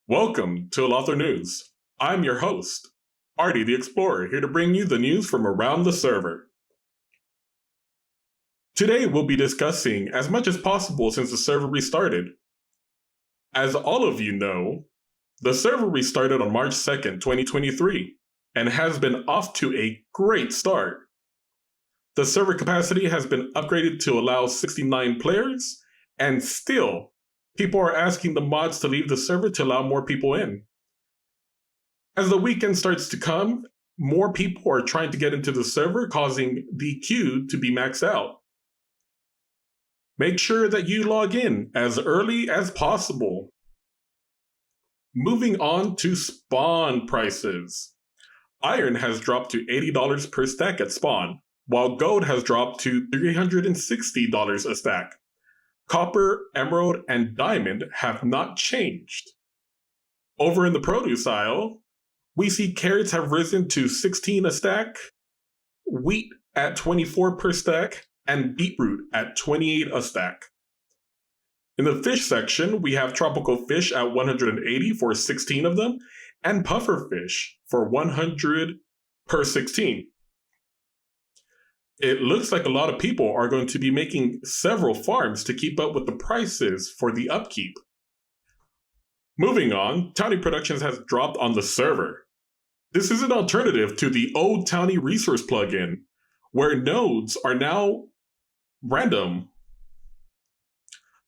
Welcome to Alathra News. I'm your host, Artie the Explorer, here to bring you the news from around the server. Today we'll be discussing as much as possible since the server restarted. As all of you know, the server restarted on March 2nd, 2023, and has been off to a great start. The server capacity has been upgraded to allow 69 players, and still, people are asking the mods to leave the server to allow more people in. As the weekend starts to come, more people are trying to get into the server, causing the queue to be maxed out. Make sure that you log in as early as possible. Moving on to spawn prices. Iron has dropped to $80 per stack at spawn, while gold has dropped to $360 a stack. Copper, emerald, and diamond have not changed. Over in the produce aisle, we see carrots have risen to 16 a stack, wheat at 24 per stack, and beetroot at 28 a stack. In the fish section, we have tropical fish at 180 for 16 of them, and puffer fish for 100 per 16. It looks like a lot of people are going to be making several farms to keep up with the prices for the upkeep. Moving on, Townie Productions has dropped on the server. This is an alternative to the old Townie resource plugin, where nodes are now random.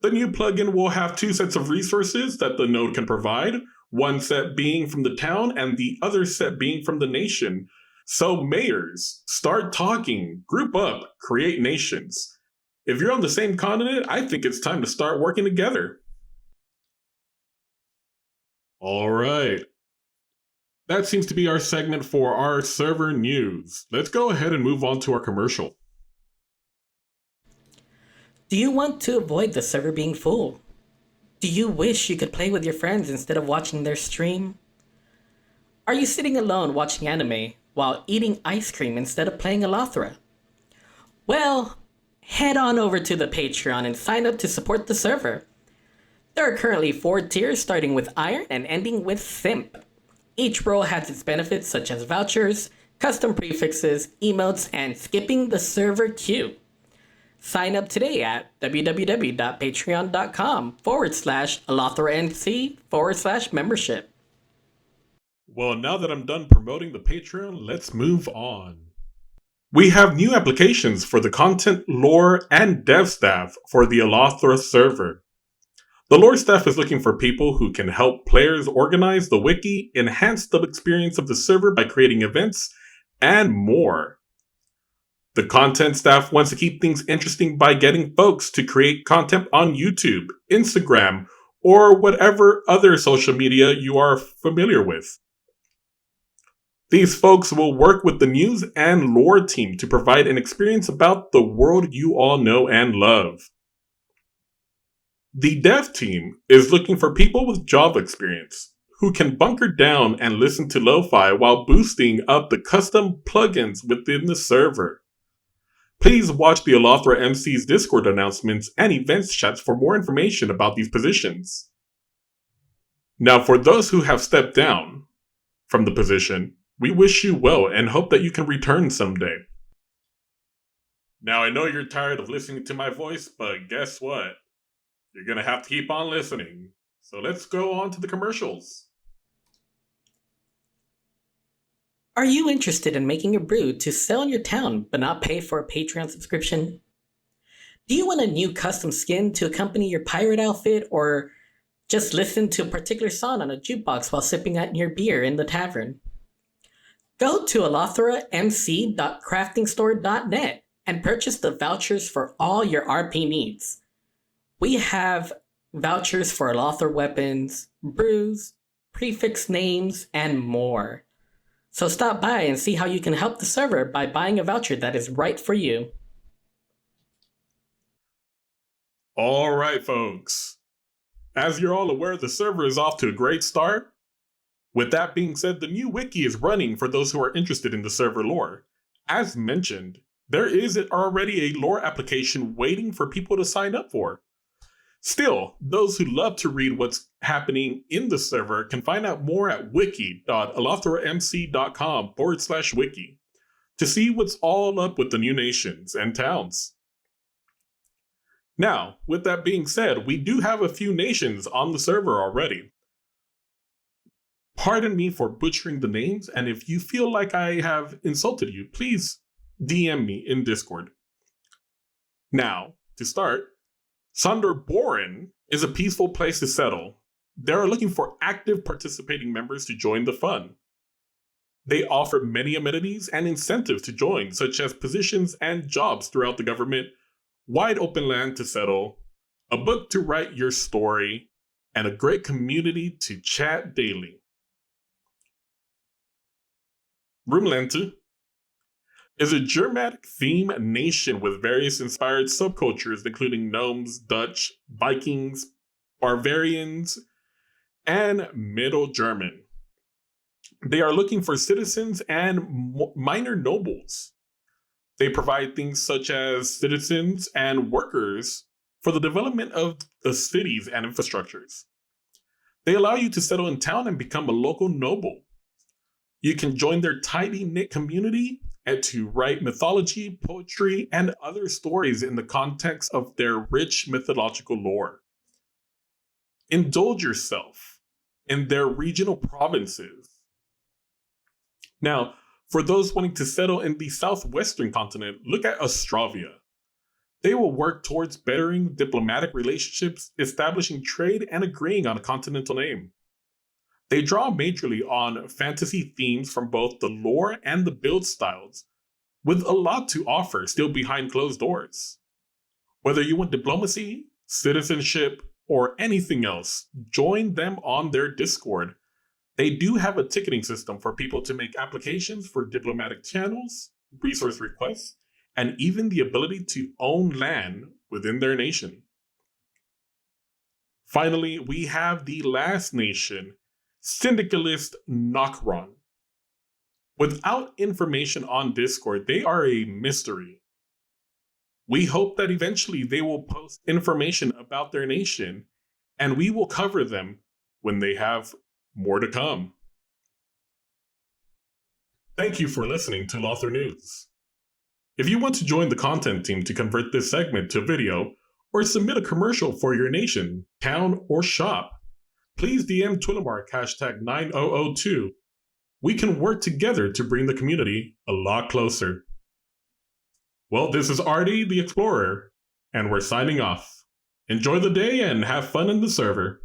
The new plugin will have two sets of resources that the node can provide, one set being from the town and the other set being from the nation. So mayors, start talking, group up, create nations. If you're on the same continent, I think it's time to start working together. All right. That seems to be our segment for our server news. Let's go ahead and move on to our commercial. Do you want to avoid the server being full? Do you wish you could play with your friends instead of watching their stream? Are you sitting alone watching anime while eating ice cream instead of playing Alathra? Well, head on over to the Patreon and sign up to support the server. There are currently 4 tiers starting with Iron and ending with Simp. Each role has its benefits such as vouchers, custom prefixes, emotes, and skipping the server queue. Sign up today at www.patreon.com/AlathraNC/membership. Well, now that I'm done promoting the Patreon, let's move on. We have new applications for the content, lore, and dev staff for the Alathra server. The lore staff is looking for people who can help players organize the wiki, enhance the experience of the server by creating events, and more. The content staff wants to keep things interesting by getting folks to create content on YouTube, Instagram, or whatever other social media you are familiar with. These folks will work with the news and lore team to provide an experience about the world you all know and love. The dev team is looking for people with Java experience who can bunker down and listen to lo-fi while boosting up the custom plugins within the server. Please watch the Alathra MC's Discord announcements and events chats for more information about these positions. Now, for those who have stepped down from the position, we wish you well and hope that you can return someday. Now, I know you're tired of listening to my voice, but guess what? You're gonna have to keep on listening. So let's go on to the commercials. Are you interested in making a brew to sell in your town but not pay for a Patreon subscription? Do you want a new custom skin to accompany your pirate outfit, or just listen to a particular song on a jukebox while sipping at your beer in the tavern? Go to alathramc.craftingstore.net and purchase the vouchers for all your RP needs. We have vouchers for Alathra weapons, brews, prefix names, and more. So stop by and see how you can help the server by buying a voucher that is right for you. All right, folks. As you're all aware, the server is off to a great start. With that being said, the new wiki is running for those who are interested in the server lore. As mentioned, there is already a lore application waiting for people to sign up for. Still, those who love to read what's happening in the server can find out more at wiki.alathramc.com/wiki to see what's all up with the new nations and towns. Now, with that being said, we do have a few nations on the server already. Pardon me for butchering the names, and if you feel like I have insulted you, please DM me in Discord. Now, to start, Sonderboren is a peaceful place to settle. They are looking for active participating members to join the fun. They offer many amenities and incentives to join, such as positions and jobs throughout the government, wide open land to settle, a book to write your story, and a great community to chat daily. Rumlente is a Germanic theme nation with various inspired subcultures, including gnomes, Dutch, Vikings, Bavarians, and Middle German. They are looking for citizens and minor nobles. They provide things such as citizens and workers for the development of the cities and infrastructures. They allow you to settle in town and become a local noble. You can join their tidy-knit community and to write mythology, poetry, and other stories in the context of their rich mythological lore. Indulge yourself in their regional provinces. Now, for those wanting to settle in the southwestern continent, look at Austravia. They will work towards bettering diplomatic relationships, establishing trade, and agreeing on a continental name. They draw majorly on fantasy themes from both the lore and the build styles, with a lot to offer still behind closed doors. Whether you want diplomacy, citizenship, or anything else, join them on their Discord. They do have a ticketing system for people to make applications for diplomatic channels, resource requests, and even the ability to own land within their nation. Finally, we have the last nation, Syndicalist Nokron. Without information on Discord, they are a mystery. We hope that eventually they will post information about their nation, and we will cover them when they have more to come. Thank you for listening to Alathra News. If you want to join the content team to convert this segment to video, or submit a commercial for your nation, town, or shop, please DM Twillimark #9002. We can work together to bring the community a lot closer. Well, this is Artie the Explorer, and we're signing off. Enjoy the day and have fun in the server.